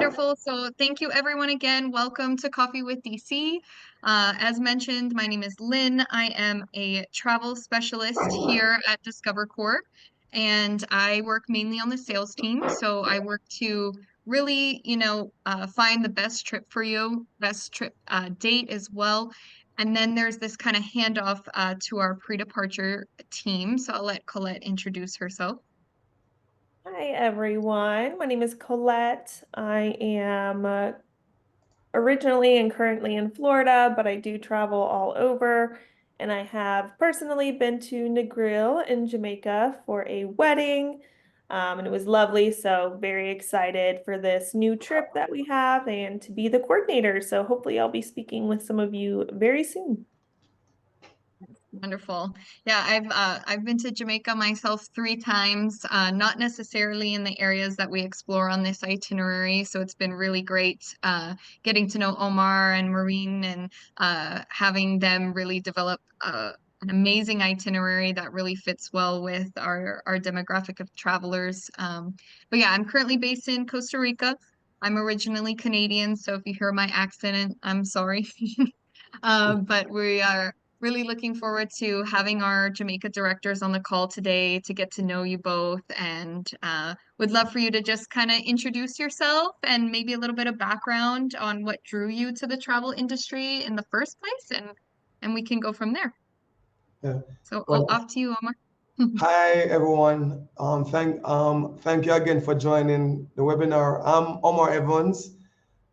Wonderful. So thank you everyone again. Welcome to Coffee with DC. As mentioned, my name is Lynn. I am a travel specialist here at Discover Corp, and I work mainly on the sales team. So I work to really, find the best trip for you, best trip date as well. And then there's this kind of handoff to our pre-departure team. So I'll let Colette introduce herself. Hi, everyone. My name is Colette. I am originally and currently in Florida, but I do travel all over. And I have personally been to Negril in Jamaica for a wedding, and it was lovely. So, very excited for this new trip that we have and to be the coordinator. So, hopefully, I'll be speaking with some of you very soon. Wonderful. Yeah, I've been to Jamaica myself 3 times, not necessarily in the areas that we explore on this itinerary. So it's been really great getting to know Omar and Maureen and having them really develop an amazing itinerary that really fits well with our demographic of travelers. But yeah, I'm currently based in Costa Rica. I'm originally Canadian, so if you hear my accent, I'm sorry. But we are really looking forward to having our Jamaica directors on the call today to get to know you both and would love for you to just kind of introduce yourself and maybe a little bit of background on what drew you to the travel industry in the first place and we can go from there. Yeah. So Well, off to you, Omar. hi everyone. Thank you again for joining the webinar. I'm Omar Evans,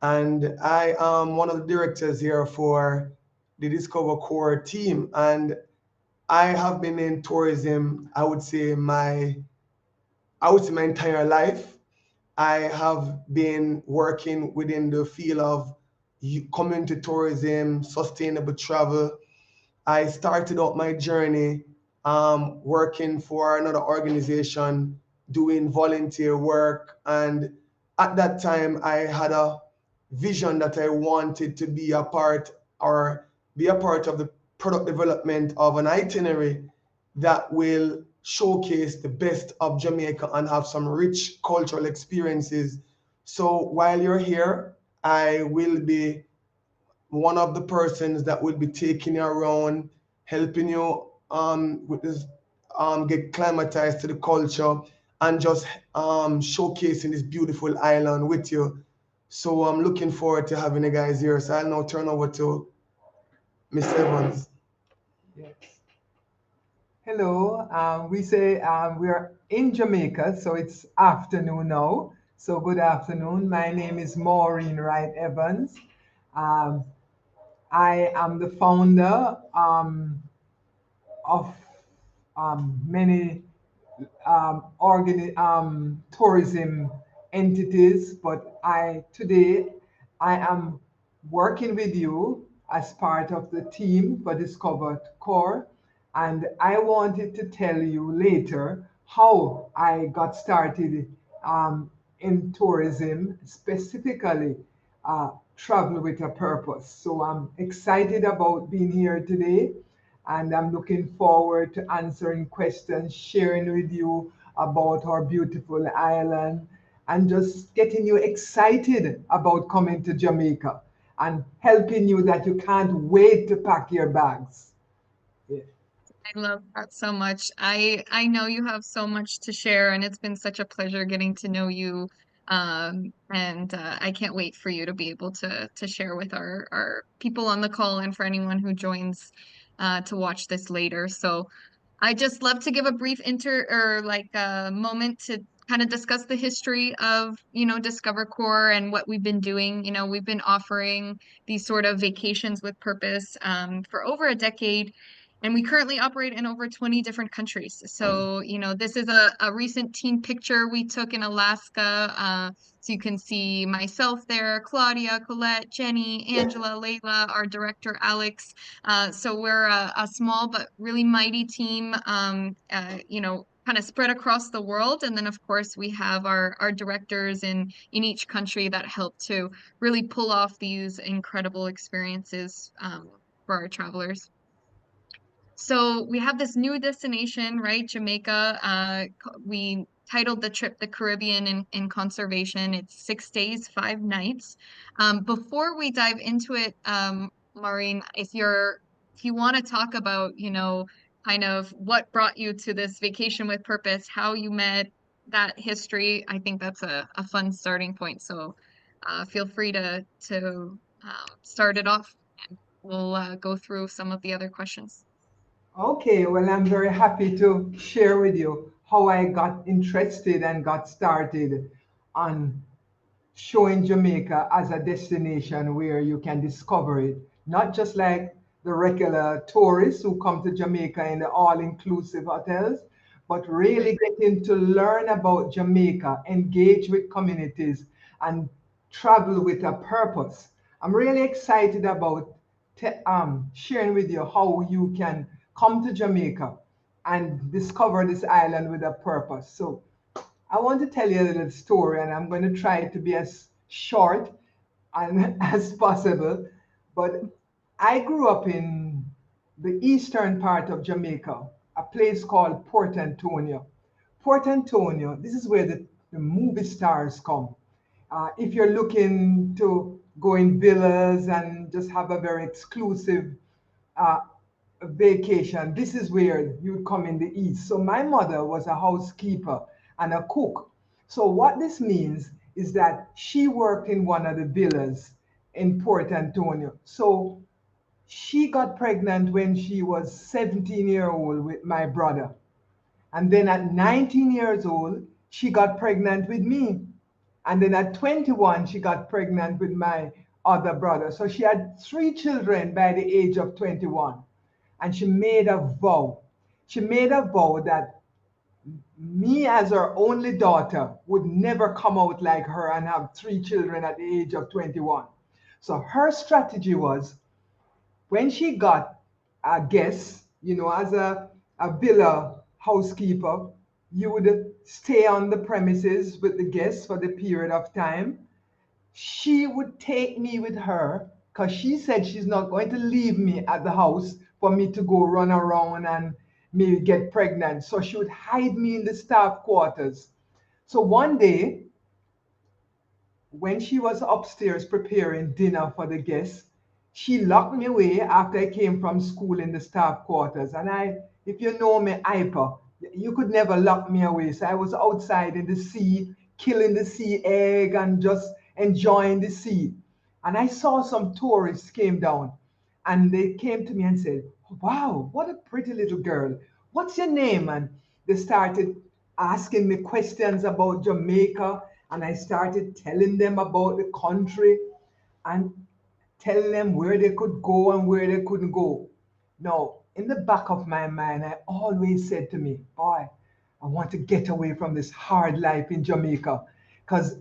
and I am one of the directors here for the Discover Core team. And I have been in tourism, I would say my entire life. I have been working within the field of community tourism, sustainable travel. I started out my journey working for another organization, doing volunteer work. And at that time, I had a vision that I wanted to be a part of the product development of an itinerary that will showcase the best of Jamaica and have some rich cultural experiences. So while you're here, I will be one of the persons that will be taking you around, helping you with this get climatized to the culture and just showcasing this beautiful island with you. So I'm looking forward to having you guys here. So I'll now turn over to Mr. Evans. Yes. Hello. We say we are in Jamaica, so it's afternoon now. So good afternoon. My name is Maureen Wright Evans. Um, I am the founder of many tourism entities, but today I am working with you as part of the team for Discovered Core, and I wanted to tell you later how I got started in tourism, specifically travel with a purpose. So I'm excited about being here today, and I'm looking forward to answering questions, sharing with you about our beautiful island, and just getting you excited about coming to Jamaica and helping you that you can't wait to pack your bags. Yeah. I love that so much. I know you have so much to share, and it's been such a pleasure getting to know you. And I can't wait for you to be able to share with our people on the call and for anyone who joins to watch this later. So I just love to give a brief moment to kind of discuss the history of, Discover Core and what we've been doing. We've been offering these sort of vacations with purpose for over a decade. And we currently operate in over 20 different countries. So, this is a recent team picture we took in Alaska. So you can see myself there, Claudia, Colette, Jenny, Angela, Layla, our director, Alex. So we're a small but really mighty team, kind of spread across the world. And then, of course, we have our directors in each country that help to really pull off these incredible experiences for our travelers. So we have this new destination, right? Jamaica. We titled the trip "The Caribbean in Conservation." It's 6 days, 5 nights. Before we dive into it, Maureen, if you want to talk about, kind of what brought you to this vacation with purpose, how you met, that history, I think that's a fun starting point. So feel free to start it off, and we'll go through some of the other questions. Okay, well, I'm very happy to share with you how I got interested and got started on showing Jamaica as a destination where you can discover it, not just like the regular tourists who come to Jamaica in the all-inclusive hotels, but really getting to learn about Jamaica, engage with communities, and travel with a purpose. I'm really excited about sharing with you how you can come to Jamaica and discover this island with a purpose. So I want to tell you a little story, and I'm going to try to be as short and as possible. But I grew up in the eastern part of Jamaica, a place called Port Antonio. Port Antonio, this is where the movie stars come. If you're looking to go in villas and just have a very exclusive uh, vacation, this is where you'd come in the east. So my mother was a housekeeper and a cook. So what this means is that she worked in one of the villas in Port Antonio. So she got pregnant when she was 17-year old with my brother. And then at 19 years old, she got pregnant with me. And then at 21, she got pregnant with my other brother. So she had 3 children by the age of 21. And she made a vow. She made a vow that me, as her only daughter, would never come out like her and have 3 children at the age of 21. So her strategy was, when she got a guest, as a villa housekeeper, you would stay on the premises with the guests for the period of time. She would take me with her because she said she's not going to leave me at the house for me to go run around and maybe get pregnant. So she would hide me in the staff quarters. So one day, when she was upstairs preparing dinner for the guests, she locked me away after I came from school in the staff quarters. And if you know me, hyper, you could never lock me away. So I was outside in the sea, killing the sea egg and just enjoying the sea. And I saw some tourists came down, and they came to me and said, "Wow, what a pretty little girl. What's your name?" And they started asking me questions about Jamaica, and I started telling them about the country and telling them where they could go and where they couldn't go. Now, in the back of my mind, I always said to me, "Boy, I want to get away from this hard life in Jamaica." Because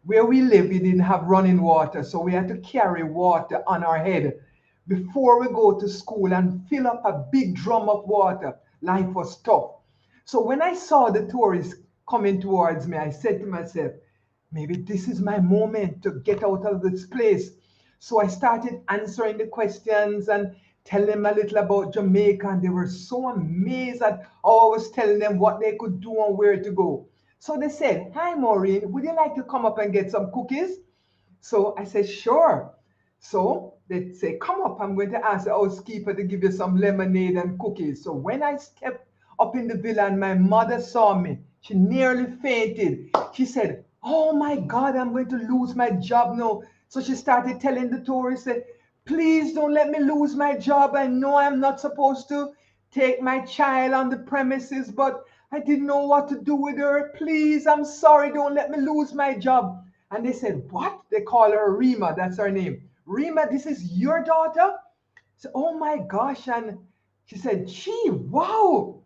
where we live, we didn't have running water, so we had to carry water on our head before we go to school and fill up a big drum of water. Life was tough. So when I saw the tourists coming towards me, I said to myself, maybe this is my moment to get out of this place. So I started answering the questions and telling them a little about Jamaica, and they were so amazed at how I was telling them what they could do and where to go. So they said, "Hi, Maureen, would you like to come up and get some cookies?" So I said, "Sure." So they say, "Come up, I'm going to ask the housekeeper to give you some lemonade and cookies." So when I stepped up in the villa and my mother saw me, she nearly fainted. She said, "Oh my God, I'm going to lose my job now." So she started telling the tourists, "Please don't let me lose my job. I know I'm not supposed to take my child on the premises, but I didn't know what to do with her. Please, I'm sorry, don't let me lose my job." And they said, "What?" They call her Rima. That's her name. "Rima, this is your daughter?" So, "Oh my gosh." And she said, "Gee, wow."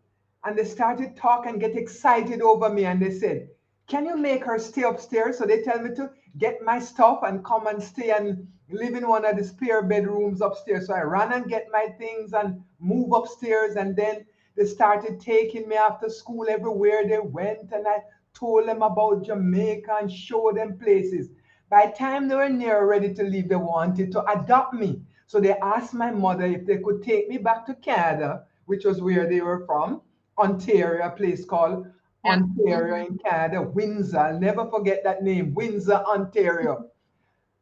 And they started talk and get excited over me. And they said, "Can you make her stay upstairs?" So they tell me to get my stuff and come and stay and live in one of the spare bedrooms upstairs. So I ran and get my things and move upstairs. And then they started taking me after school everywhere they went. And I told them about Jamaica and showed them places. By the time they were near ready to leave, they wanted to adopt me. So they asked my mother if they could take me back to Canada, which was where they were from, Ontario, a place called Yeah. Ontario in Canada, Windsor. I'll never forget that name, Windsor, Ontario.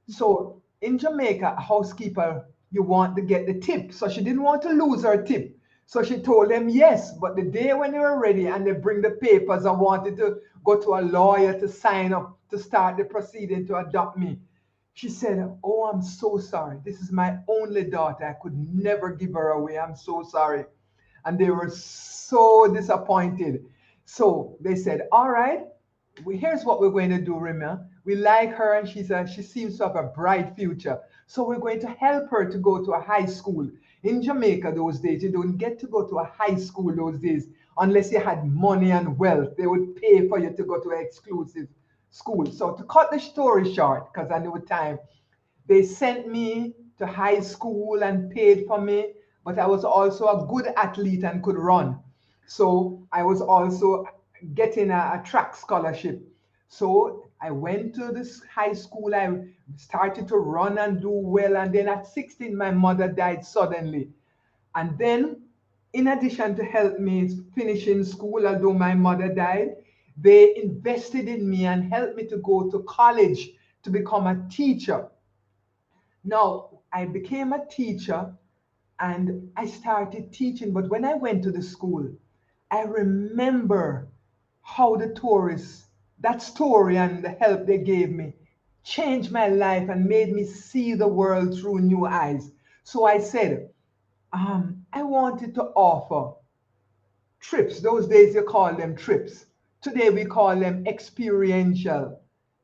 So in Jamaica, a housekeeper, you want to get the tip. So she didn't want to lose her tip. So she told them yes, but the day when they were ready and they bring the papers, I wanted to go to a lawyer to sign up to start the proceeding to adopt me. She said, "Oh, I'm so sorry. This is my only daughter. I could never give her away. I'm so sorry." And they were so disappointed. So they said, "All right, here's what we're going to do, Rima. We like her and she seems to have a bright future. So we're going to help her to go to a high school." In Jamaica those days, you don't get to go to a high school those days unless you had money and wealth. They would pay for you to go to an exclusive school. So to cut the story short, because I know time, they sent me to high school and paid for me, but I was also a good athlete and could run. So I was also getting a track scholarship. So I went to this high school. I started to run and do well. And then at 16, my mother died suddenly. And then, in addition to help me finishing school, although my mother died, they invested in me and helped me to go to college to become a teacher. Now, I became a teacher and I started teaching. But when I went to the school, I remember how the tourists, that story and the help they gave me, changed my life and made me see the world through new eyes. So I said, I wanted to offer trips. Those days you call them trips. Today we call them experiential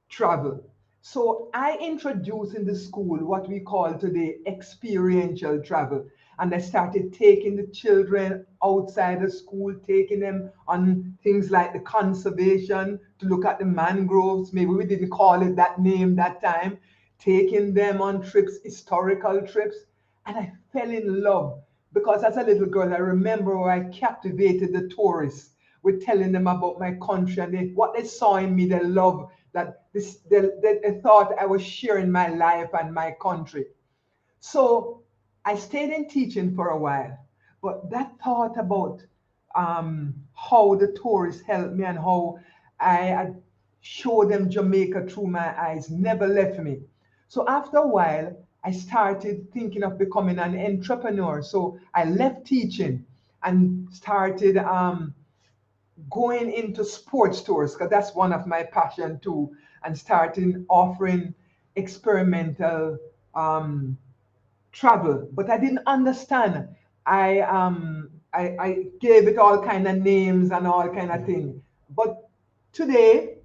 travel. So I introduced in the school what we call today experiential travel. And I started taking the children outside the school, taking them on things like the conservation to look at the mangroves. Maybe we didn't call it that name that time. Taking them on trips, historical trips. And I fell in love because as a little girl, I remember where I captivated the tourists with telling them about my country and what they saw in me, they loved that they thought I was sharing my life and my country. So I stayed in teaching for a while, but that thought about how the tourists helped me and how I showed them Jamaica through my eyes never left me. So after a while, I started thinking of becoming an entrepreneur. So I left teaching and started going into sports stores because that's one of my passion too, and starting offering experimental travel, but I didn't understand. I gave it all kind of names and all kind of thing. But today,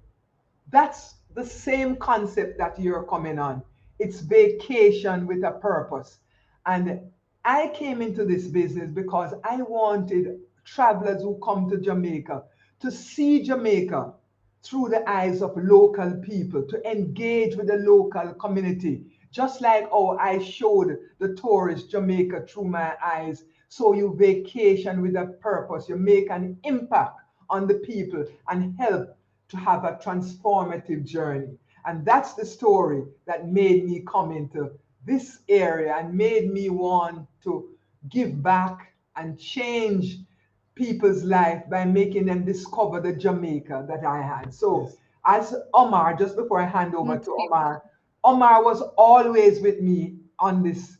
that's the same concept that you're coming on. It's vacation with a purpose. And I came into this business because I wanted travelers who come to Jamaica to see Jamaica through the eyes of local people, to engage with the local community, just like how I showed the tourists Jamaica through my eyes. So you vacation with a purpose, you make an impact on the people and help to have a transformative journey. And that's the story that made me come into this area and made me want to give back and change people's life by making them discover the Jamaica that I had. So, yes, as Omar, just before I hand over That's to beautiful. Omar, Omar was always with me on this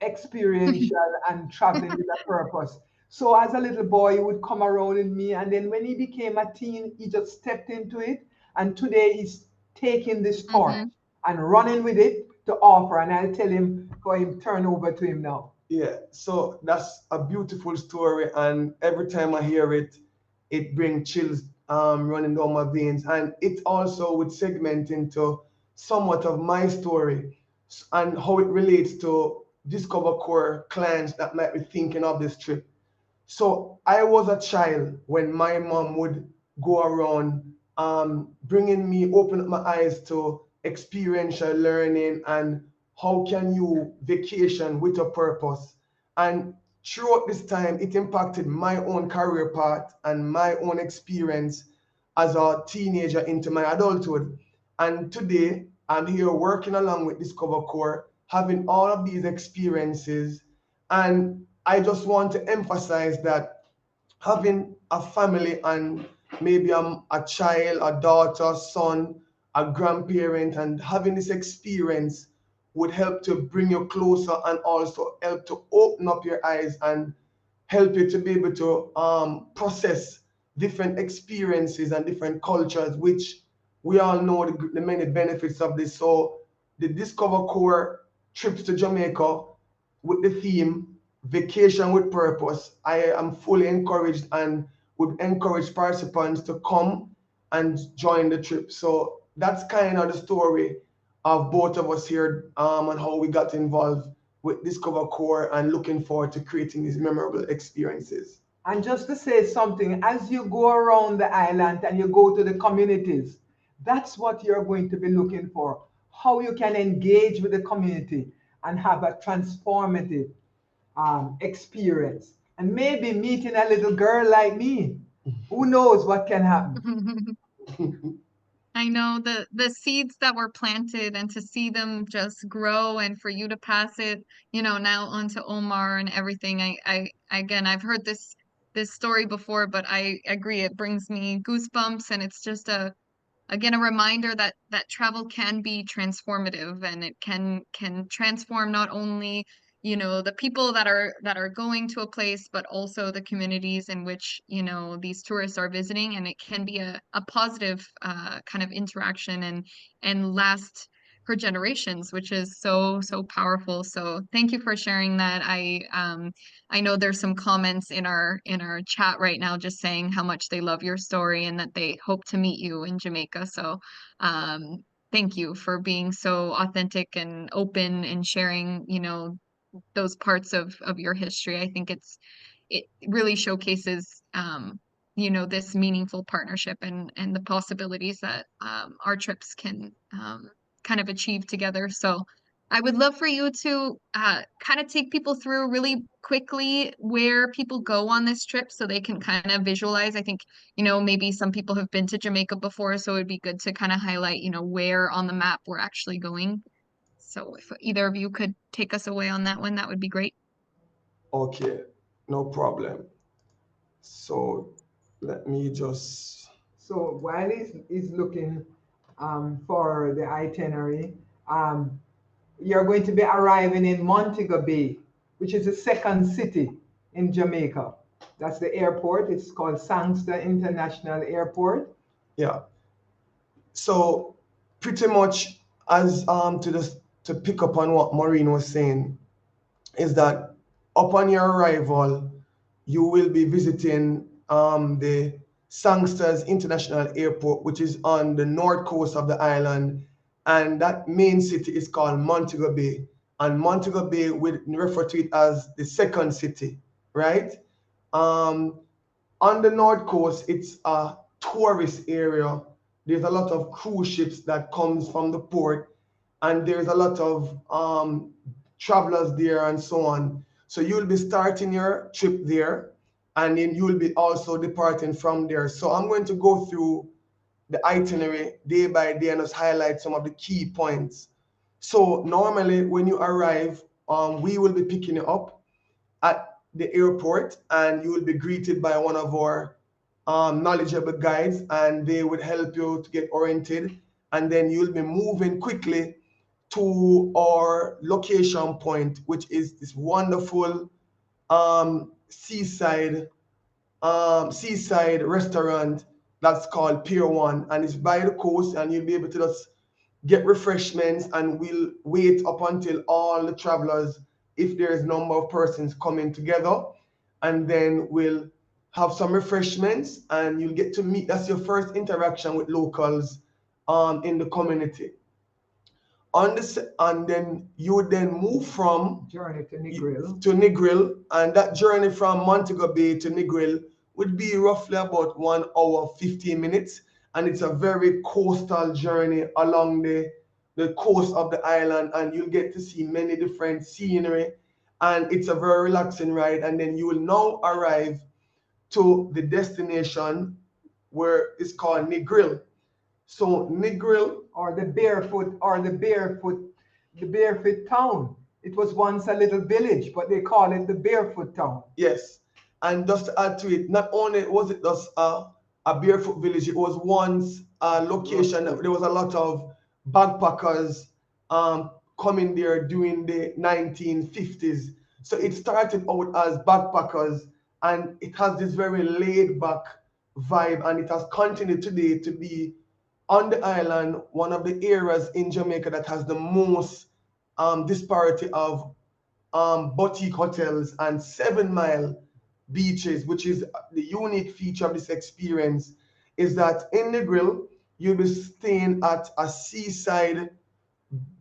experiential and traveling with a purpose. So as a little boy, he would come around with me, and then when he became a teen, he just stepped into it. And today he's taking this torch Hmm. and running with it to offer. And I'll tell him for him turn over to him now. Yeah, so that's a beautiful story, and every time I hear it, it brings chills running down my veins, and it also would segment into somewhat of my story and how it relates to Discover Core clients that might be thinking of this trip. So I was a child when my mom would go around bringing me, open up my eyes to experiential learning and how can you vacation with a purpose. And throughout this time, it impacted my own career path and my own experience as a teenager into my adulthood. And today, I'm here working along with Discover Core, having all of these experiences. And I just want to emphasize that having a family and maybe I'm a child, a daughter, son, a grandparent, and having this experience would help to bring you closer and also help to open up your eyes and help you to be able to process different experiences and different cultures, which we all know the many benefits of this. So the Discover Core trips to Jamaica with the theme Vacation with Purpose, I am fully encouraged and would encourage participants to come and join the trip. So that's kind of the story of both of us here, and how we got involved with Discover Core and looking forward to creating these memorable experiences. And just to say something, as you go around the island and you go to the communities, that's what you're going to be looking for. How you can engage with the community and have a transformative experience. And maybe meeting a little girl like me. Who knows what can happen? I know the seeds that were planted and to see them just grow and for you to pass it, now onto Omar and everything. I again, I've heard this story before, but I agree it brings me goosebumps and it's just again a reminder that travel can be transformative and it can transform not only the people that are going to a place but also the communities in which these tourists are visiting, and it can be a positive kind of interaction and last for generations, which is so powerful. So thank you for sharing that. I know there's some comments in our chat right now just saying how much they love your story and that they hope to meet you in Jamaica. So thank you for being so authentic and open and sharing, those parts of your history. I think it really showcases this meaningful partnership and the possibilities that our trips can kind of achieve together. So I would love for you to kind of take people through really quickly where people go on this trip so they can kind of visualize. I think, maybe some people have been to Jamaica before, so it'd be good to kind of highlight, where on the map we're actually going. So if either of you could take us away on that one, that would be great. Okay, no problem. So let me just. So while he's looking for the itinerary, um, you're going to be arriving in Montego Bay, which is the second city in Jamaica. That's the airport. It's called Sangster International Airport. Yeah. So pretty much as to pick up on what Maureen was saying, is that upon your arrival, you will be visiting the Sangsters International Airport, which is on the north coast of the island, and that main city is called Montego Bay. And Montego Bay, we refer to it as the second city, right? Um, on the north coast, it's a tourist area. There's a lot of cruise ships that comes from the port, and there's a lot of travelers there and so on. So you'll be starting your trip there, and then you'll be also departing from there. So I'm going to go through the itinerary day by day and just highlight some of the key points. So normally when you arrive, we will be picking you up at the airport, and you will be greeted by one of our knowledgeable guides, and they would help you to get oriented, and then you'll be moving quickly to our location point, which is this wonderful seaside restaurant that's called Pier One, and it's by the coast, and you'll be able to just get refreshments, and we'll wait up until all the travelers, if there's number of persons coming together, and then we'll have some refreshments, and you'll get to meet. That's your first interaction with locals in the community. And then you would then move from Journey to Negril. And that journey from Montego Bay to Negril would be roughly about 1 hour 15 minutes, and it's a very coastal journey along the coast of the island, and you'll get to see many different scenery, and it's a very relaxing ride. And then you will now arrive to the destination where it's called Negril. So Negril, the barefoot town. It was once a little village, but they call it the barefoot town. yes. And just to add to it, not only was it just a a barefoot village. It was once a location. There was a lot of backpackers coming there during the 1950s. So it started out as backpackers, and it has this very laid back vibe, and it has continued today to be on the island, one of the areas in Jamaica that has the most disparity of boutique hotels and 7 Mile beaches, which is the unique feature of this experience, is that in the grill, you'll be staying at a seaside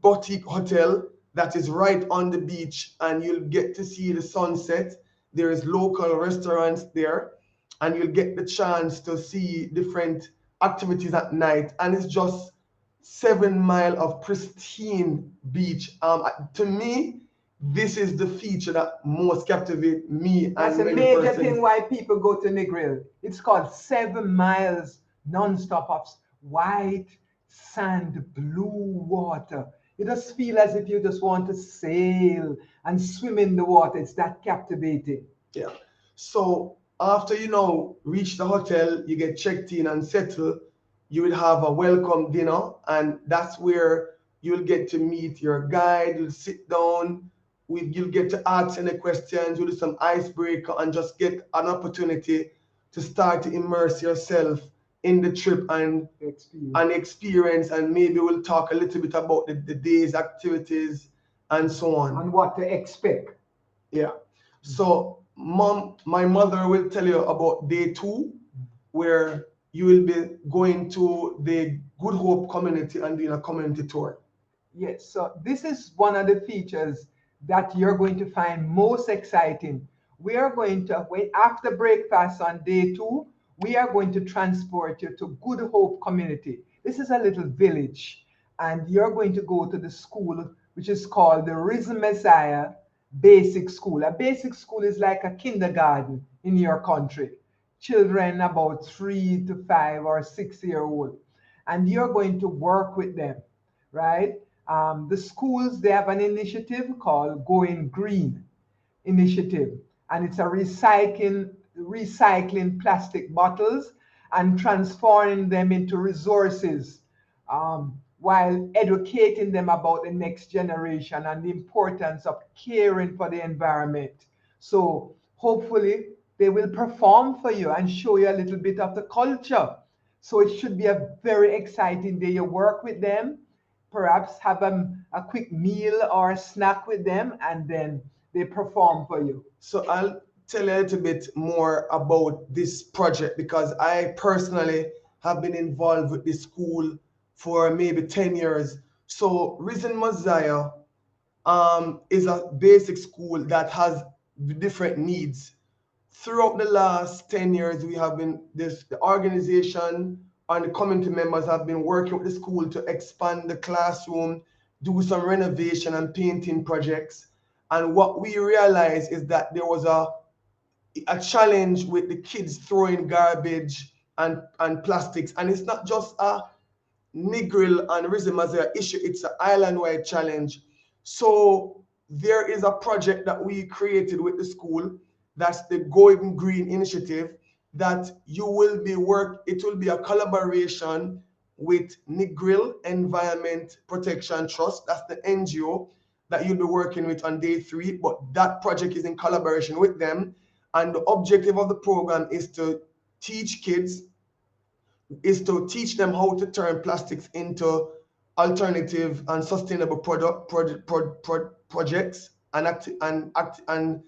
boutique hotel that is right on the beach, and you'll get to see the sunset. There is local restaurants there, and you'll get the chance to see different activities at night. And it's just 7 mile of pristine beach. To me, this is the feature that most captivate me That's and a many major persons. thing why people go to Negril. It's called 7 miles non-stop of white sand, blue water. You just feel as if you just want to sail and swim in the water. It's that captivating. Yeah. So after reach the hotel, you get checked in and settled, you will have a welcome dinner, and that's where you'll get to meet your guide. You'll sit down, you'll get to ask any questions, you'll do some icebreaker, and just get an opportunity to start to immerse yourself in the trip and experience, and maybe we'll talk a little bit about the day's activities and so on. And what to expect. Yeah. So my mother will tell you about day 2, where you will be going to the Good Hope community and doing a community tour. Yes, so this is one of the features that you're going to find most exciting. We are going to, after breakfast on day 2, we are going to transport you to Good Hope community. This is a little village, and you're going to go to the school, which is called the Risen Messiah Basic School. A basic school is like a kindergarten in your country. Children about 3 to 5 or 6 year old. And you're going to work with them, right? The schools, they have an initiative called Going Green initiative, and it's a recycling plastic bottles and transforming them into resources, while educating them about the next generation and the importance of caring for the environment. So hopefully they will perform for you and show you a little bit of the culture. So it should be a very exciting day. You work with them, perhaps have a quick meal or a snack with them, and then they perform for you. So I'll tell you a little bit more about this project, because I personally have been involved with this school for maybe 10 years. So Risen Messiah is a basic school that has different needs. Throughout the last 10 years, we have been the organization and the community members have been working with the school to expand the classroom, do some renovation and painting projects. And what we realized is that there was a challenge with the kids throwing garbage and plastics. And it's not just a Negril and Risen Messiah issue, it's an island-wide challenge. So there is a project that we created with the school, that's the Going Green initiative, that it will be a collaboration with Negril Environment Protection Trust, that's the NGO that you'll be working with on day 3, but that project is in collaboration with them. And the objective of the program is to teach them how to turn plastics into alternative and sustainable projects and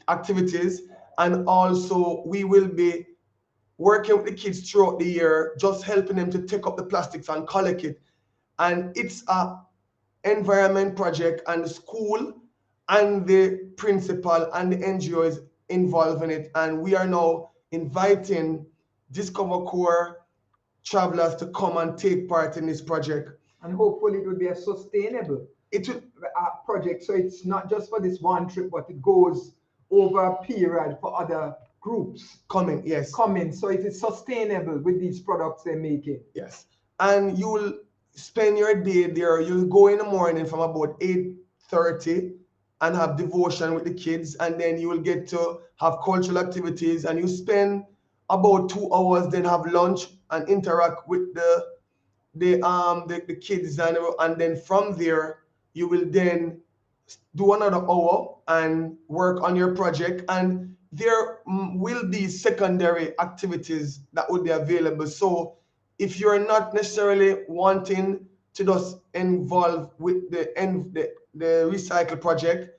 activities. And also we will be working with the kids throughout the year, just helping them to take up the plastics and collect it. And it's a environment project, and the school and the principal and the NGO is involved in it. And we are now inviting Discover Core travelers to come and take part in this project. And hopefully it will be a sustainable project. So it's not just for this one trip, but it goes over a period for other groups. Coming, yes. So it is sustainable with these products they're making. Yes. And you will spend your day there. You'll go in the morning from about 8:30 and have devotion with the kids, and then you will get to have cultural activities, and you spend about 2 hours, then have lunch and interact with the kids, and then from there you will then do another hour and work on your project, and there will be secondary activities that will be available. So if you're not necessarily wanting to just involve with the recycle project,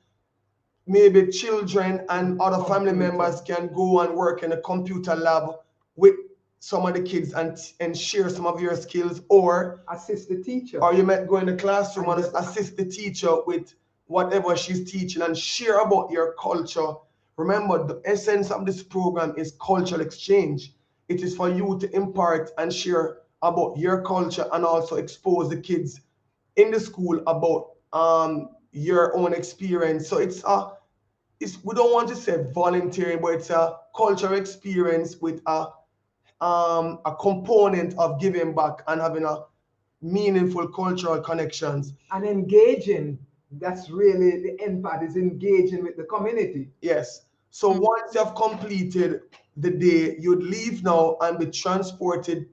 maybe children and other family members can go and work in a computer lab with some of the kids and share some of your skills, or Assist the teacher. or you might go in the classroom and assist the teacher with whatever she's teaching and share about your culture. Remember, the essence of this program is cultural exchange. It is for you to impart and share about your culture and also expose the kids in the school about your own experience. So we don't want to say volunteering, but it's a cultural experience with a component of giving back and having a meaningful cultural connections. And engaging, that's really the end part, is engaging with the community. Yes. So once you have completed the day, you'd leave now and be transported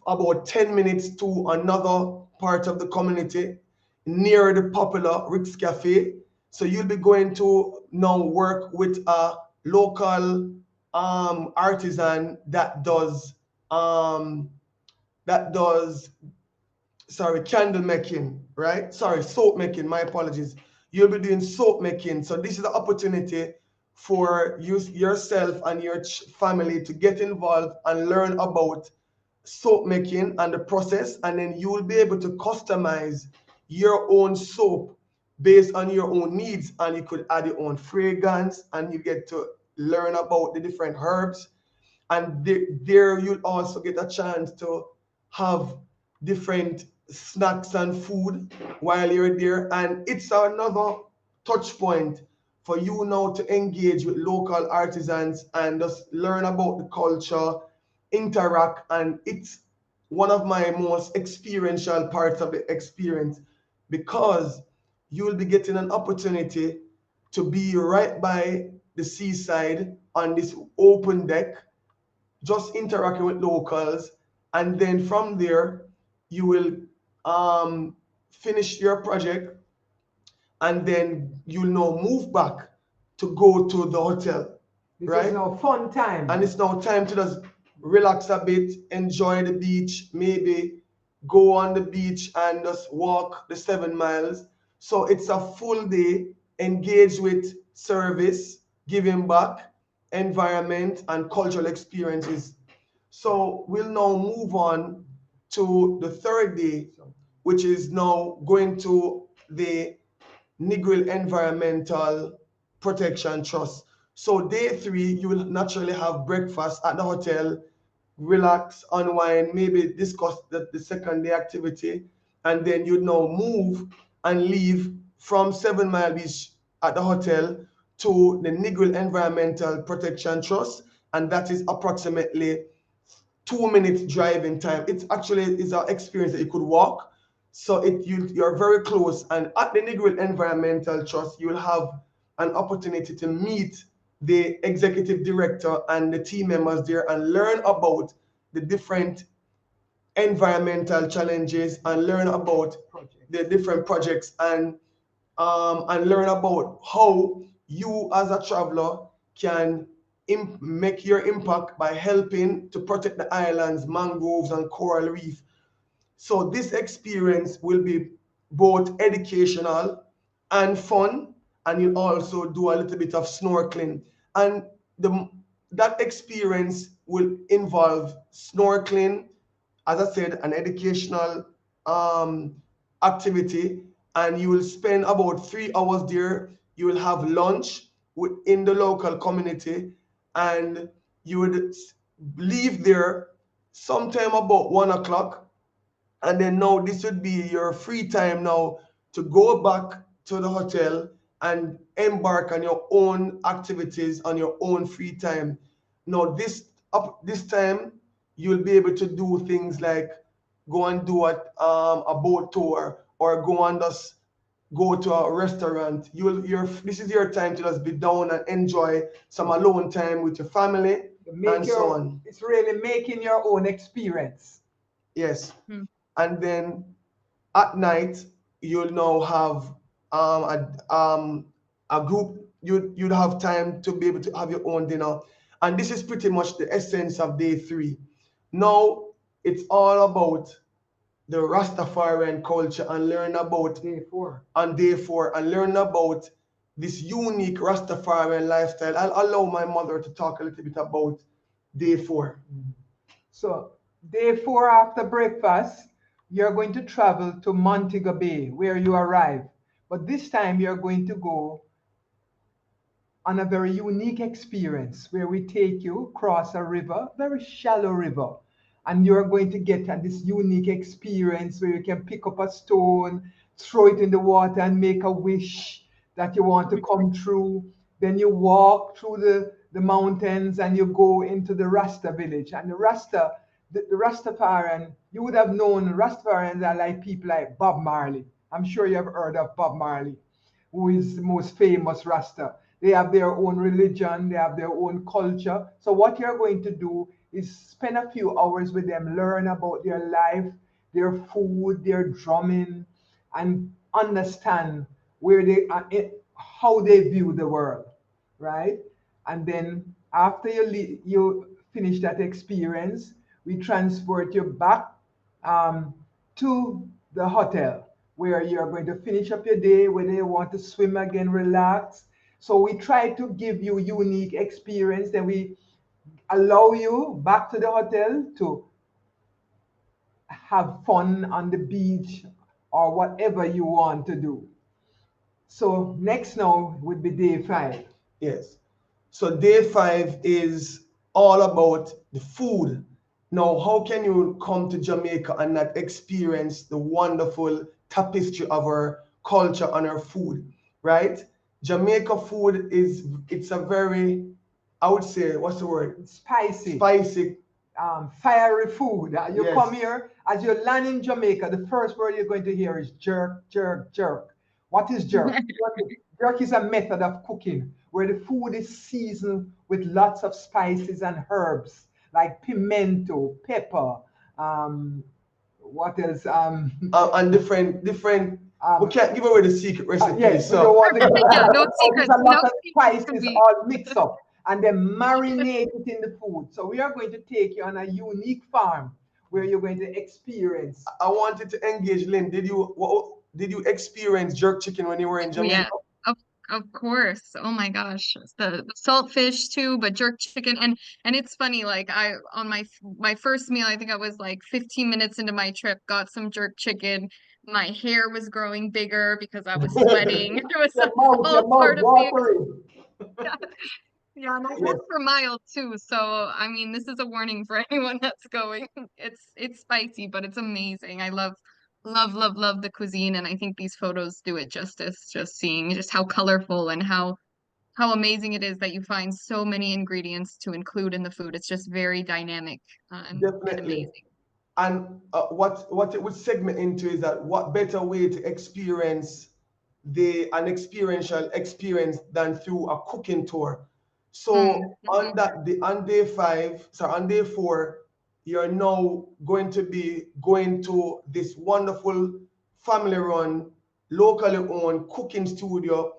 about 10 minutes to another part of the community near the popular Rick's Cafe. So you'll be going to now work with a local artisan um, that does candle making, right? Soap making, my apologies. You'll be doing soap making. So this is the opportunity for yourself and your family to get involved and learn about soap making and the process, and then you will be able to customize your own soap based on your own needs, and you could add your own fragrance, and you get to learn about the different herbs, and there you'll also get a chance to have different snacks and food while you're there, and it's another touch point for you now to engage with local artisans and just learn about the culture, interact, and it's one of my most experiential parts of the experience, because you'll be getting an opportunity to be right by the seaside on this open deck, just interacting with locals, and then from there you will finish your project, and then you'll now move back to go to the hotel. This right? is now fun time. And it's now time to just relax a bit, enjoy the beach, maybe go on the beach and just walk the 7 miles. So it's a full day, engage with service, giving back, environment, and cultural experiences. So we'll now move on to the third day, which is now going to the Negril Environmental Protection Trust. So day 3, you will naturally have breakfast at the hotel, relax, unwind, maybe discuss the second day activity, and then you now move and leave from 7 Mile Beach at the hotel to the Negril Environmental Protection Trust, and that is approximately 2 minutes driving time. It's actually is an experience that you could walk. So you're very close. And at the Negril Environmental Trust, you'll have an opportunity to meet the executive director and the team members there and learn about the different environmental challenges and learn about the different projects, and learn about how you as a traveler can make your impact by helping to protect the islands, mangroves, and coral reef. So this experience will be both educational and fun, and you'll also do a little bit of snorkeling. And that experience will involve snorkeling, as I said, an educational activity, and you will spend about 3 hours there. You will have lunch within the local community, and you would leave there sometime about 1 o'clock, and then now this would be your free time now to go back to the hotel and embark on your own activities on your own free time. Now this time you'll be able to do things like go and do a boat tour, or go and just go to a restaurant. This is your time to just be down and enjoy some alone time with your family, Make and so your, on. it's really making your own experience. Yes. Hmm. And then at night you'll now have a group. You'd have time to be able to have your own dinner, and this is pretty much the essence of day 3. Now it's all about the Rastafarian culture and learn about Day 4. on day 4 and learn about this unique Rastafarian lifestyle. I'll allow my mother to talk a little bit about day 4. So day 4 after breakfast, you're going to travel to Montego Bay where you arrive. But this time you're going to go on a very unique experience where we take you across a river, very shallow river. And you're going to get this unique experience where you can pick up a stone, throw it in the water, and make a wish that you want to come true. Then you walk through the mountains and you go into the Rasta village. And the Rastafarian, you would have known Rastafarians are like people like Bob Marley. I'm sure you have heard of Bob Marley, who is the most famous Rasta. They have their own religion, they have their own culture. So what you're going to do is spend a few hours with them, learn about their life, their food, their drumming, and understand where they are, how they view the world, right? And then after you finish that experience, we transport you back to the hotel where you're going to finish up your day, whether you want to swim again, relax. So we try to give you unique experience. Then we allow you back to the hotel to have fun on the beach or whatever you want to do. So next now would be day 5. Yes. So day 5 is all about the food. Now, how can you come to Jamaica and not experience the wonderful tapestry of our culture and our food, right? Jamaica food it's a very, I would say, what's the word? Spicy. Spicy. Fiery food. You Yes. come here, as you land in Jamaica, the first word you're going to hear is jerk, jerk, jerk. What is jerk? Jerk is a method of cooking where the food is seasoned with lots of spices and herbs like pimento, pepper, what else? And different. We can't give away the secret recipe. Yes, we So don't want to give Yeah, no so there's secrets. a No lot of secrets to spices be. all mixed up and then marinate it in the food. So we are going to take you on a unique farm where you're going to experience. I wanted to engage Lynn. Did you experience jerk chicken when you were in Oh Jamaica? yeah, of of course. Oh my gosh, it's the saltfish too, but jerk chicken and it's funny. Like I on my first meal, I think I was like 15 minutes into my trip, got some jerk chicken. My hair was growing bigger because I was sweating. It was all Your part mouth of the watering. yeah, my Yes. hands were mild too. So I mean, this is a warning for anyone that's going. It's spicy, but it's amazing. I love the cuisine, and I think these photos do it justice. Just seeing just how colorful and how amazing it is that you find so many ingredients to include in the food. It's just very dynamic and Definitely. amazing. And what it would segment into is that what better way to experience an experiential experience than through a cooking tour. So Mm-hmm. on day 5, so on day 4, you're now going to be going to this wonderful family run, locally owned cooking studio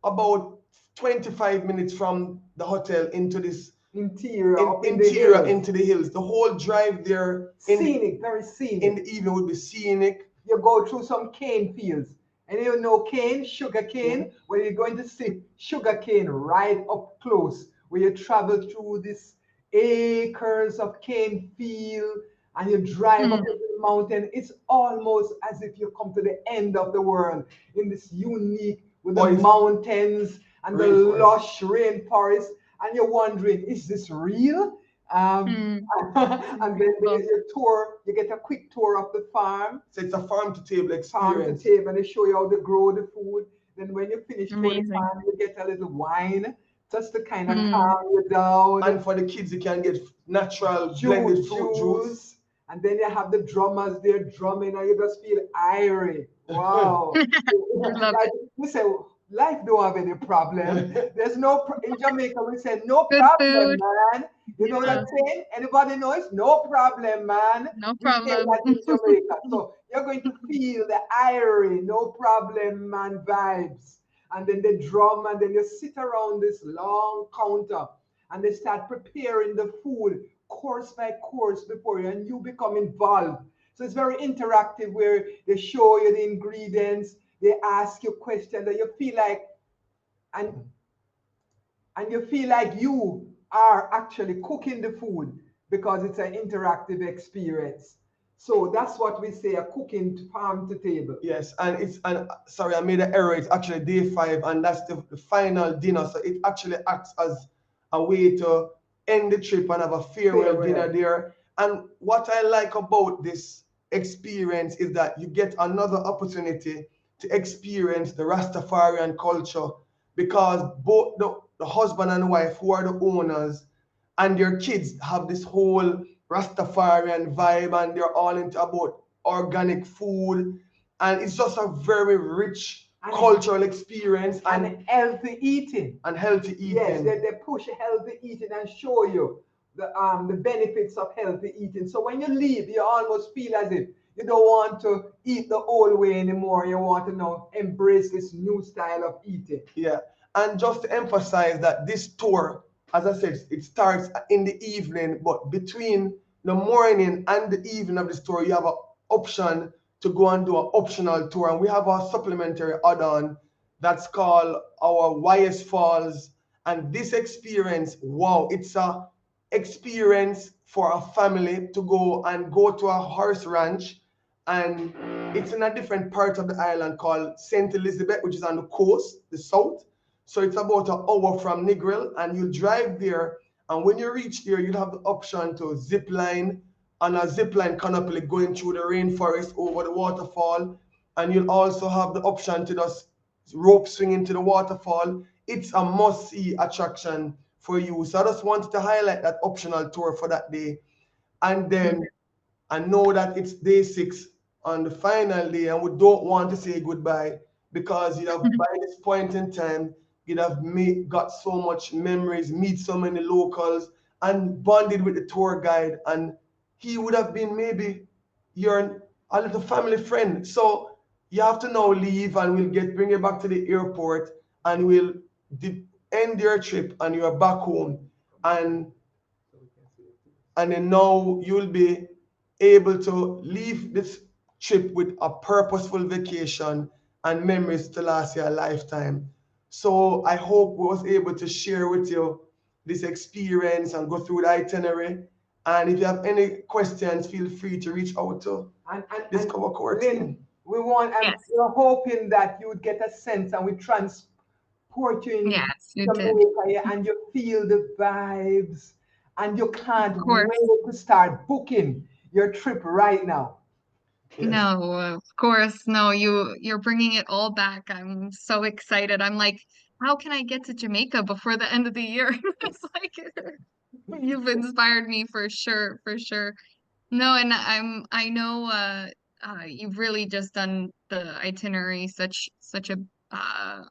about 25 minutes from the hotel into this Interior up in the interior hills. into the hills. The whole drive there Scenic, very scenic. in the evening would be scenic. You go through some cane fields. And you know cane, sugar cane, Mhm. where you're going to see sugar cane right up close, where you travel through this acres of cane field and you drive up Mm, into the mountain. It's almost as if you come to the end of the world in this unique with the Forest. mountains and the Rainforest. lush rainforest. And you're wondering, is this real? Um, mm. and then Beautiful. you get a quick tour of the farm, So it's a farm to table farm to experience. table, and they show you how they grow the food. Then when you finish through the Amazing. farm, you get a little wine just to kind of Mm, calm you down. And for the kids, you can get natural blended fruit juice. And then you have the drummers there drumming, and you just feel irie. Wow. I love Like it. you say, life don't have any problem. There's no in Jamaica we say no Good problem, food. man. You know Yeah, that saying? Anybody know it? No problem, man. no We say problem. that in Jamaica. So you're going to feel the irie, no problem, man vibes. And then the drum, and then you sit around this long counter and they start preparing the food course by course before you, and you become involved. So it's very interactive where they show you the ingredients, they ask you questions that you feel like, and you feel like you are actually cooking the food because it's an interactive experience. So that's what we say, a cooking farm to table. Yes, and sorry, I made an error. It's actually day 5, and that's the final dinner. So it actually acts as a way to end the trip and have a farewell dinner there. And what I like about this experience is that you get another opportunity to experience the Rastafarian culture, because both the husband and wife, who are the owners, and their kids have this whole Rastafarian vibe, and they're all into about organic food, and it's just a very rich cultural experience and healthy eating. And healthy eating. Yes, they push healthy eating and show you the benefits of healthy eating. So when you leave, you almost feel as if you don't want to eat the old way anymore. You want to now embrace this new style of eating. Yeah, and just to emphasize that this tour, as I said, it starts in the evening, but between the morning and the evening of the tour, you have an option to go and do an optional tour. And we have a supplementary add-on that's called our YS Falls. And this experience, wow, it's a experience for a family to go to a horse ranch, and it's in a different part of the island called St. Elizabeth, which is on the coast, the south. So it's about an hour from Negril, and you drive there. And when you reach there, you have the option to zip line on a zip line canopy going through the rainforest over the waterfall. And you'll also have the option to just rope swing into the waterfall. It's a must-see attraction for you. So I just wanted to highlight that optional tour for that day. And then I know that it's day 6 on the final day, and we don't want to say goodbye, because you have by this point in time, you'd have got so much memories, meet so many locals, and bonded with the tour guide, and he would have been maybe your a little family friend. So you have to now leave, and we'll bring you back to the airport, and we'll end your trip, and you're back home, and then now you'll be able to leave this trip with a purposeful vacation and memories to last you a lifetime. So I hope we was able to share with you this experience and go through the itinerary. And if you have any questions, feel free to reach out to Discover Core team. We want, and Yes. we're hoping that you would get a sense, and we transport you in Yes, you did. Jamaica, yeah, and you feel the vibes, and you can't Of course. wait to start booking your trip right now. Yes. No, of course. No, you're bringing it all back. I'm so excited. I'm like, how can I get to Jamaica before the end of the year? It's like you've inspired me for sure, for sure. No, and I know you've really just done the itinerary such a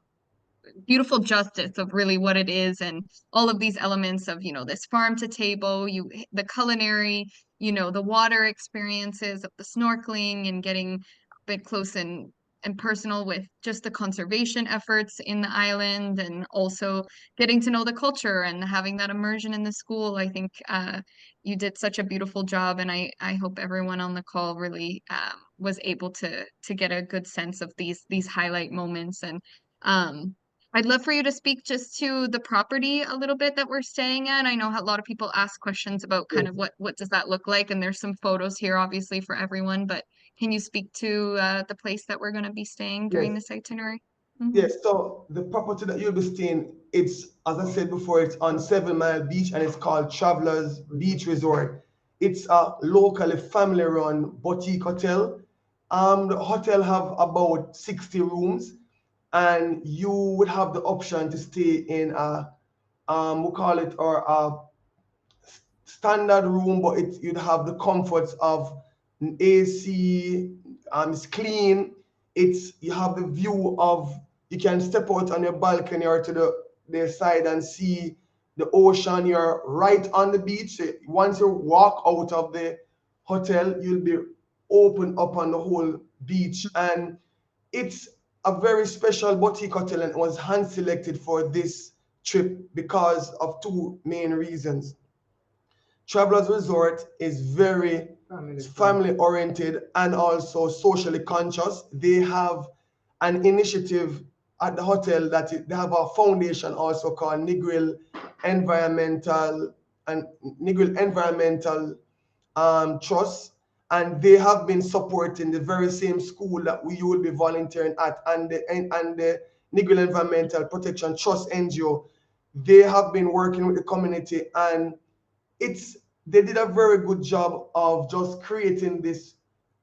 beautiful justice of really what it is, and all of these elements of this farm to table, the culinary, the water experiences of the snorkeling and getting a bit close and personal with just the conservation efforts in the island, and also getting to know the culture and having that immersion in the school. I think you did such a beautiful job, and I hope everyone on the call really was able to get a good sense of these highlight moments. And I'd love for you to speak just to the property a little bit that we're staying at. I know a lot of people ask questions about kind of what does that look like, and there's some photos here obviously for everyone, but can you speak to the place that we're going to be staying during this itinerary? Yes, so the property that you'll be staying, it's, as I said before, it's on 7 Mile Beach, and it's called Travelers Beach Resort. It's a locally family-run boutique hotel. The hotel have about 60 rooms, and you would have the option to stay in we call it, or a standard room, but you'd have the comforts of AC. It's clean. You have the view of You can step out on your balcony or to the side and see the ocean. You're right on the beach. Once you walk out of the hotel, you'll be open up on the whole beach. And it's a very special boutique hotel, and it was hand selected for this trip because of two main reasons. Travelers Resort is very family oriented and also socially conscious. They have an initiative at the hotel they have a foundation also called Environmental and Negril Environmental Trust, and they have been supporting the very same school that we will be volunteering at, and the Negril Environmental Protection Trust NGO. They have been working with the community, and it's they did a very good job of just creating this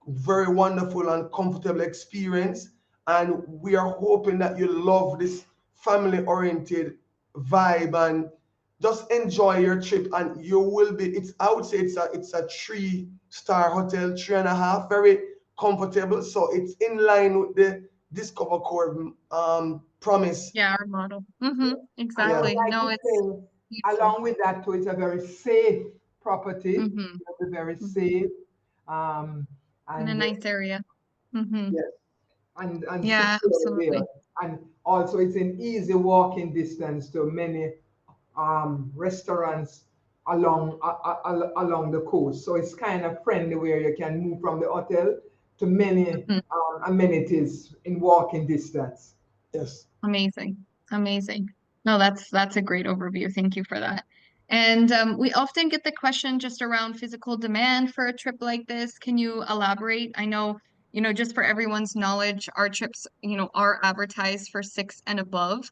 very wonderful and comfortable experience. And we are hoping that you love this family oriented vibe and just enjoy your trip. And you will be, it's I would say it's a 3-star hotel, 3.5, very comfortable. So it's in line with the Discover Core promise. Yeah, our model. Mm-hmm. And I Yeah. would Exactly. like No, to it's say, beautiful. along with that, too, it's a very safe property. Mm-hmm. It'll be very Mm-hmm. safe, um, In a and nice area. Mm-hmm. Yes. and Yeah, secure there. absolutely. And also, it's in easy walking distance to many restaurants along the coast. So it's kind of friendly where you can move from the hotel to many Mm-hmm. amenities in walking distance. Yes. Amazing. Amazing. No, that's a great overview. Thank you for that. And we often get the question just around physical demand for a trip like this. Can you elaborate? I know, just for everyone's knowledge, our trips, are advertised for 6 and above.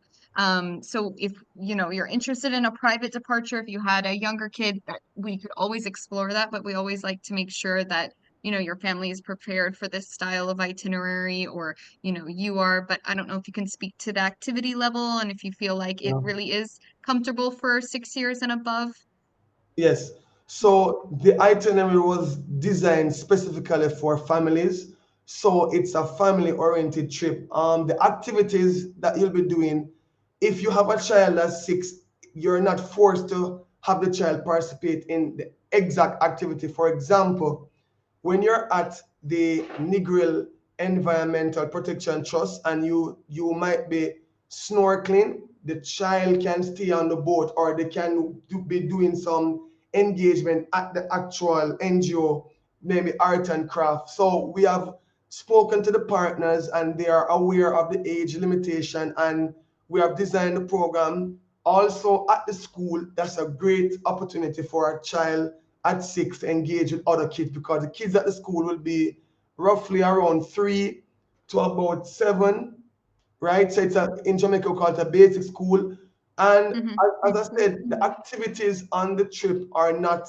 So if, you're interested in a private departure, if you had a younger kid, that we could always explore that, but we always like to make sure that, your family is prepared for this style of itinerary, or you are, but I don't know if you can speak to the activity level and if you feel like it Yeah. really is comfortable for 6 years and above. Yes. So the itinerary was designed specifically for families. So it's a family-oriented trip. The activities that you'll be doing, if you have a child that's 6, you're not forced to have the child participate in the exact activity. For example, when you're at the Negril Environmental Protection Trust and you might be snorkeling, the child can stay on the boat, or they can be doing some engagement at the actual NGO, maybe art and craft. So we have spoken to the partners and they are aware of the age limitation, and we have designed the program. Also at the school, that's a great opportunity for a child at 6 to engage with other kids, because the kids at the school will be roughly around 3 to about 7, right? So in Jamaica we call it a basic school. And Mm-hmm. as I said, the activities on the trip are not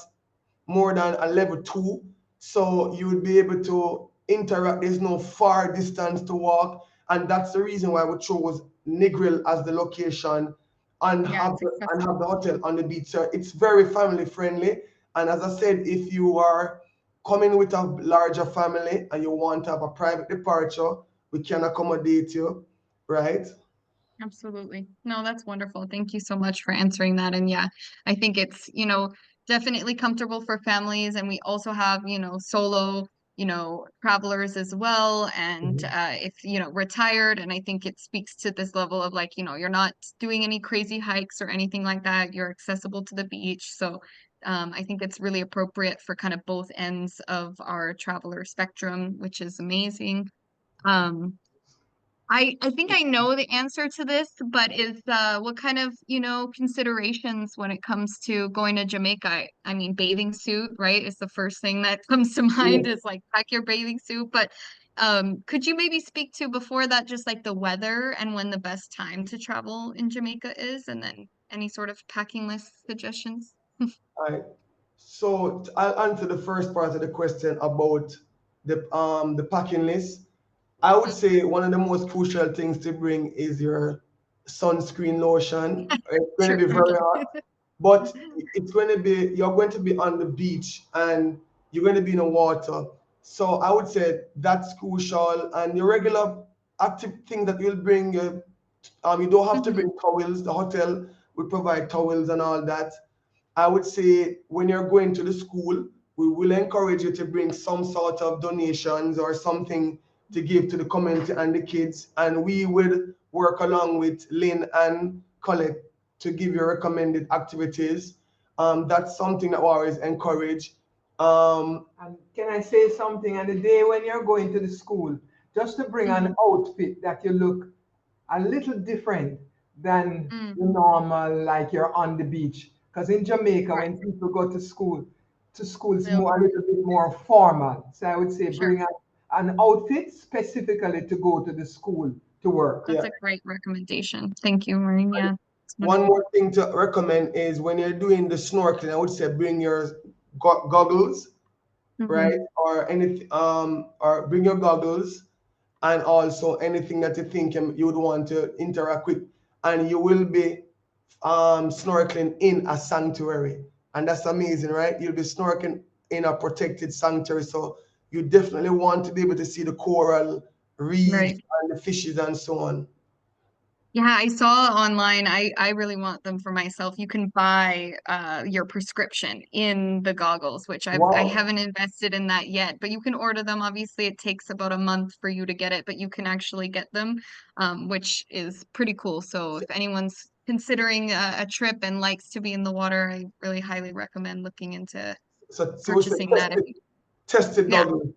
more than a level 2, so you would be able to interact. There's no far distance to walk, and that's the reason why we chose Negril as the location and Yeah, have it's the accessible. hotel on the beach. So it's very family friendly. And as I said, if you are coming with a larger family and you want to have a private departure, we can accommodate you, right? Absolutely. No, that's wonderful. Thank you so much for answering that. And yeah, I think it's, definitely comfortable for families. And we also have, solo, travelers as well. And Mhm. if, retired. And I think it speaks to this level of like, you're not doing any crazy hikes or anything like that. You're accessible to the beach. So I think it's really appropriate for kind of both ends of our traveler spectrum, which is amazing. Um, I think I know the answer to this, but is what kind of, considerations when it comes to going to Jamaica? I mean, bathing suit, right, is the first thing that comes to mind, Yes. is like pack your bathing suit. But could you maybe speak to before that just like the weather and when the best time to travel in Jamaica is, and then any sort of packing list suggestions? All right. So I'll answer the first part of the question about the packing list. I would say one of the most crucial things to bring is your sunscreen lotion. It's going to True. be very hot, but it's going to be you're going to be on the beach and you're going to be in the water. So I would say that's crucial. And your regular active thing that you'll bring, You don't have to Mhm. bring towels. The hotel will provide towels and all that. I would say when you're going to the school, we will encourage you to bring some sort of donations or something to give to the community and the kids. And we will work along with Lynn and Colette to give you recommended activities. That's something that we always encourage. And can I say something? On the day when you're going to the school, just to bring an Mhm. outfit that you look a little different than Mm. the normal, like you're on the beach. Because in Jamaica, Right. when people go to school is Real more a formal. little bit more formal. So I would say Sure. bring an outfit specifically to go to the school to work. That's Yeah. a great recommendation. Thank you, Maureen. Yeah, it's One wonderful. more thing to recommend is when you're doing the snorkeling, I would say bring your goggles, Mhm. right? Or anything, or bring your goggles and also anything that you think you would want to interact with. And you will be snorkeling in a sanctuary. And that's amazing, right? You'll be snorkeling in a protected sanctuary. So you definitely want to be able to see the coral reefs Right. and the fishes and so on. Yeah, I saw online. I really want them for myself. You can buy your prescription in the goggles, which I Wow. haven't invested in that yet, but you can order them. Obviously, it takes about a month for you to get it, but you can actually get them, which is pretty cool. So if anyone's considering a trip and likes to be in the water, I really highly recommend looking into So we say purchasing that. If tested yeah, goggles.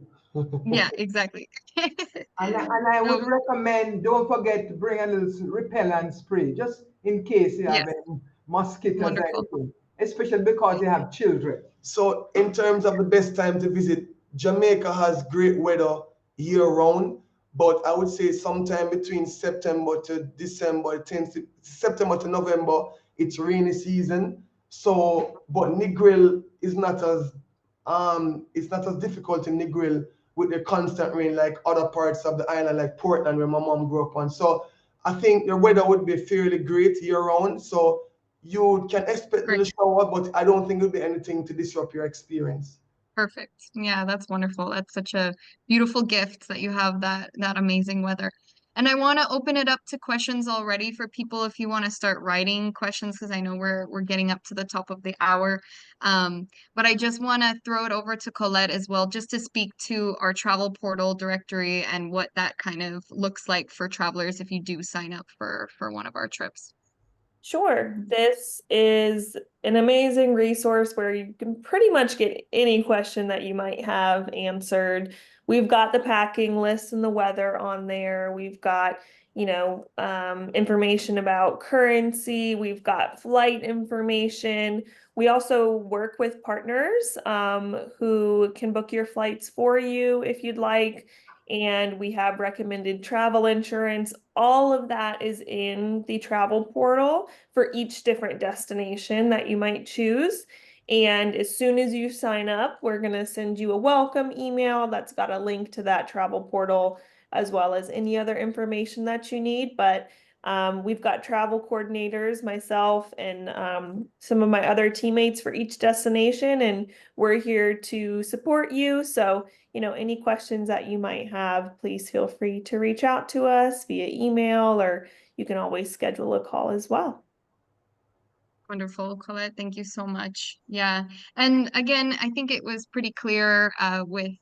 yeah, exactly. And I would So recommend, don't forget to bring a little repellent spray, just in case you have yes, any mosquitoes or wonderful. anything, especially because you have children. So, in terms of the best time to visit, Jamaica has great weather year round, but I would say sometime between September to December, it tends to September to November, it's rainy season. So, but Negril is not as it's not as difficult in Negril with the constant rain like other parts of the island, like Portland, where my mom grew up on. So, I think the weather would be fairly great year round. So you can expect a Great. little shower, but I don't think it'll be anything to disrupt your experience. Perfect. Yeah, that's wonderful. That's such a beautiful gift that you have that amazing weather. And I want to open it up to questions already for people if you want to start writing questions because I know we're getting up to the top of the hour. But I just want to throw it over to Colette as well, just to speak to our travel portal directory and what that kind of looks like for travelers if you do sign up for one of our trips. Sure. This is an amazing resource where you can pretty much get any question that you might have answered. We've got the packing list and the weather on there. We've got, information about currency. We've got flight information. We also work with partners who can book your flights for you if you'd like. And we have recommended travel insurance. All of that is in the travel portal for each different destination that you might choose. And as soon as you sign up, we're going to send you a welcome email that's got a link to that travel portal, as well as any other information that you need. But we've got travel coordinators, myself, and some of my other teammates for each destination, and we're here to support you. So, any questions that you might have, please feel free to reach out to us via email, or you can always schedule a call as well. Wonderful, Colette. Thank you so much. Yeah, and again, I think it was pretty clear with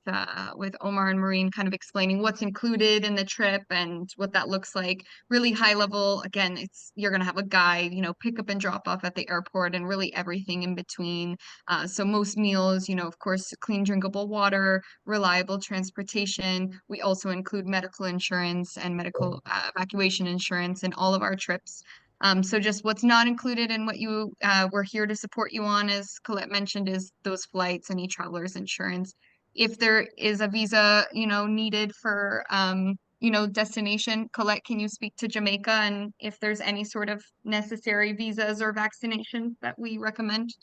Omar and Maureen kind of explaining what's included in the trip and what that looks like. Really high level. Again, it's you're gonna have a guide, pick up and drop off at the airport, and really everything in between. So most meals, of course, clean drinkable water, reliable transportation. We also include medical insurance and medical evacuation insurance in all of our trips. So just what's not included in what you we're here to support you on, as Colette mentioned, is those flights, any traveler's insurance. If there is a visa, needed for destination, Colette, can you speak to Jamaica and if there's any sort of necessary visas or vaccinations that we recommend?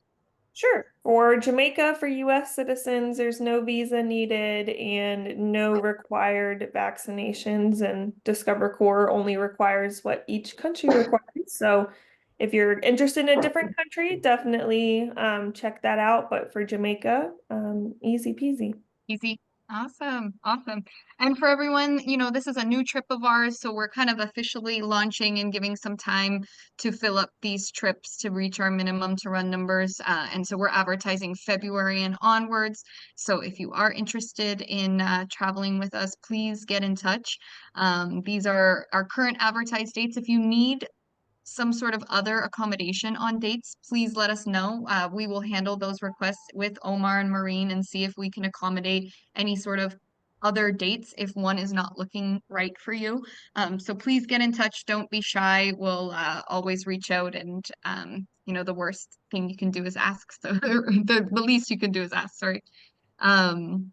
Sure. For Jamaica, for US citizens, there's no visa needed and no required vaccinations. And Discover Core only requires what each country requires. So if you're interested in a different country, definitely check that out. But for Jamaica, easy peasy. Easy. Awesome. Awesome. And for everyone, this is a new trip of ours, so we're kind of officially launching and giving some time to fill up these trips to reach our minimum to run numbers. And so we're advertising February and onwards. So if you are interested in traveling with us, please get in touch. These are our current advertised dates. If you need some sort of other accommodation on dates, please let us know. We will handle those requests with Omar and Maureen and see if we can accommodate any sort of other dates if one is not looking right for you. So please get in touch. Don't be shy. We'll always reach out, and the worst thing you can do is ask. So the least you can do is ask. Sorry. Um,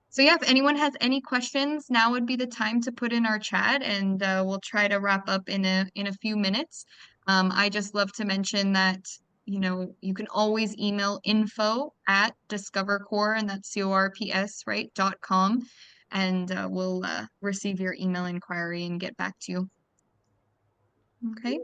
so yeah, if anyone has any questions, now would be the time to put in our chat, and we'll try to wrap up in a few minutes. I just love to mention that you can always email info@discovercore, and that's CORPS, right, .com, and we'll receive your email inquiry and get back to you. Okay.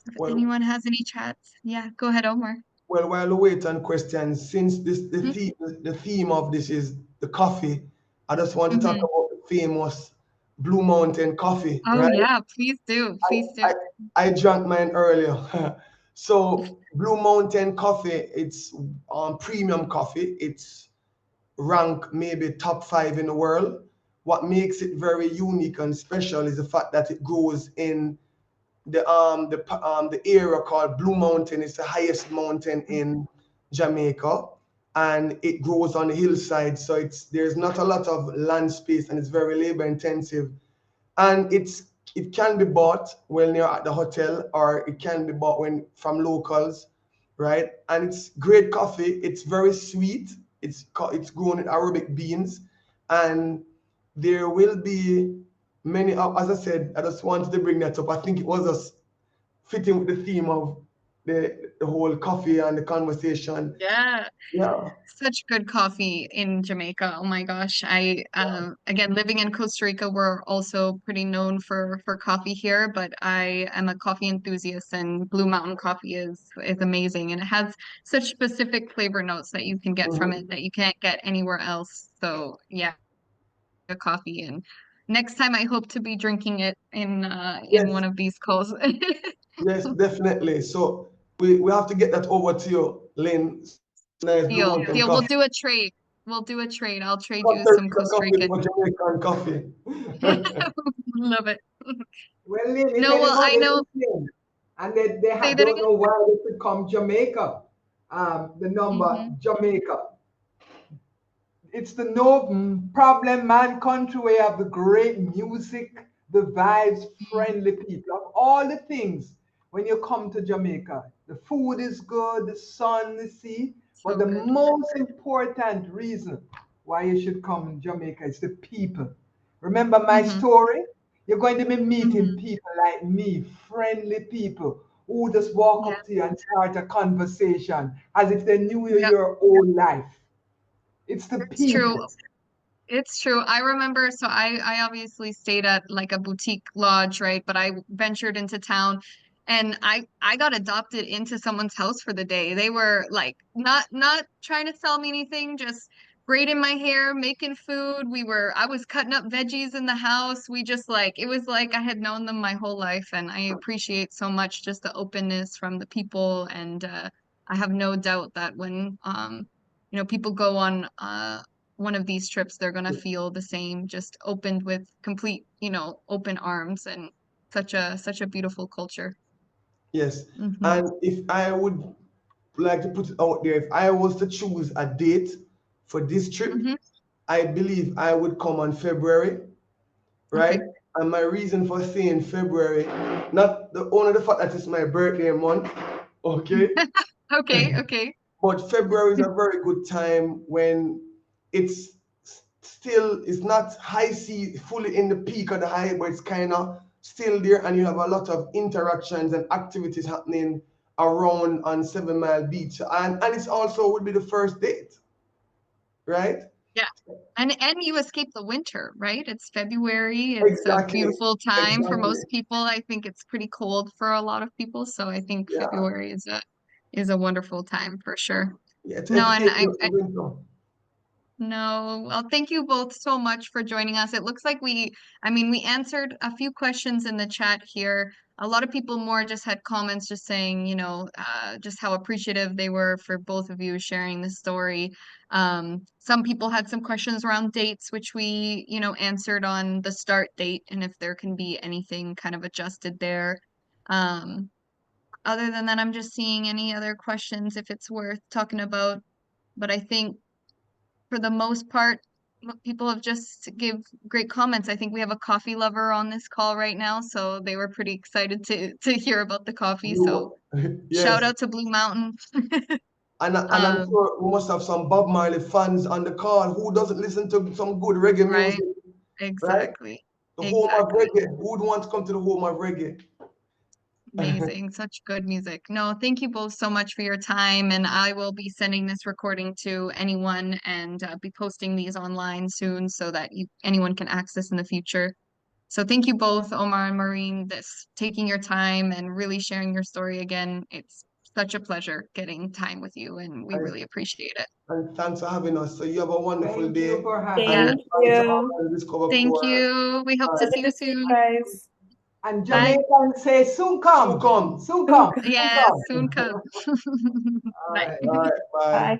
If Well, anyone has any chats, yeah, go ahead, Omar. well, while we wait on questions, since Mhm. the theme of this is the coffee, I just want to talk Mhm. about the famous Blue Mountain coffee, Oh right? yeah, please do, please I, do. I drank mine earlier. So Blue Mountain coffee, it's premium coffee. It's ranked maybe top 5 in the world. What makes it very unique and special is the fact that it grows in the area called Blue Mountain. It's the highest mountain in Jamaica, and it grows on the hillside. So there's not a lot of land space, and it's very labor intensive. And it can be bought when you're at the hotel, or it can be bought from locals, right? And it's great coffee. It's very sweet. It's grown in Arabic beans, and there will be many. As I said, I just wanted to bring that up. I think it was just fitting with the theme of the whole coffee and the conversation. Yeah. Yeah. Such good coffee in Jamaica. Oh my gosh. I again, living in Costa Rica, we're also pretty known for coffee here, but I am a coffee enthusiast, and Blue Mountain coffee is amazing, and it has such specific flavor notes that you can get from it Mhm. that you can't get anywhere else. So, yeah, a coffee, and next time I hope to be drinking it in Yes. one of these calls. Yes, definitely. So we have to get that over to you, Lynn. Nice Blue Deal. Mountain Deal. We'll coffee. do a trade. We'll do a trade. I'll trade you Costa some Rica Costa coffee Rican. for Jamaican coffee. Love it. Well, Lynn, if No, well, I anybody know. listening and Say that don't again. know why they should come Jamaica, the number Hmm. Jamaica. It's the no problem man country where you have the great music, the vibes, friendly people, of all the things when you come to Jamaica. The food is good, the sun, the sea, but So the good. most important reason why you should come to Jamaica is the people. Remember my Hmm. story? You're going to be meeting Hmm. people like me, friendly people who just walk Yeah. up to you and start a conversation as if they knew you Yep. your whole life. It's the It's true. people. It's true. I remember, so I obviously stayed at like a boutique lodge, right? But I ventured into town, and I got adopted into someone's house for the day. They were like not trying to sell me anything, just braiding my hair, making food. I was cutting up veggies in the house. We just like it was like I had known them my whole life, and I appreciate so much just the openness from the people, and I have no doubt that when people go on one of these trips, they're gonna feel the same, just opened with complete, open arms, and such a beautiful culture. Yes. Hmm. And if I would like to put it out there, if I was to choose a date for this trip, Hmm. I believe I would come on February, right? Okay. And my reason for saying February, not the only the fact that it's my birthday month, okay? Okay. Okay. But February is a very good time when it's it's not high sea fully in the peak of the high, but it's kind of still there, and you have a lot of interactions and activities happening around on 7 Mile Beach. And it's also would be the first date, right? Yeah. And you escape the winter, right? It's February. It's a Exactly. beautiful time for Exactly. most people. I think it's pretty cold for a lot of people, so I think Yeah. February is a wonderful time for sure. Yeah, to No, and escape I the winter. No, well, thank you both so much for joining us. It looks like we answered a few questions in the chat here. A lot of people more just had comments just saying, just how appreciative they were for both of you sharing the story. Some people had some questions around dates, which we, answered on the start date and if there can be anything kind of adjusted there. Other than that, I'm just seeing any other questions if it's worth talking about. But I think for the most part, people have just give great comments. I think we have a coffee lover on this call right now, so they were pretty excited to hear about the coffee. So shout Yes. out to Blue Mountain. And I'm Um, sure we must have some Bob Marley fans on the call. Who doesn't listen to some good reggae right, music, right? exactly, The home of exactly. reggae. Who would want to come to the home of reggae? Amazing. Such good music. No, thank you both so much for your time. And I will be sending this recording to anyone and be posting these online soon so that anyone can access in the future. So thank you both, Omar and Maureen, this taking your time and really sharing your story again. It's such a pleasure getting time with you, and we And, really appreciate it. and thanks for having us. So you have a wonderful Thank you day. for having And Yeah, me. Thank thanks all you. and Discover thank Core. you. We hope to Good see to you see you soon. guys. And Bye. Jamaican say soon Soon come. come. Soon Soon come. come. Soon Yes, come. soon come. All Bye. right. All right. Bye. Bye.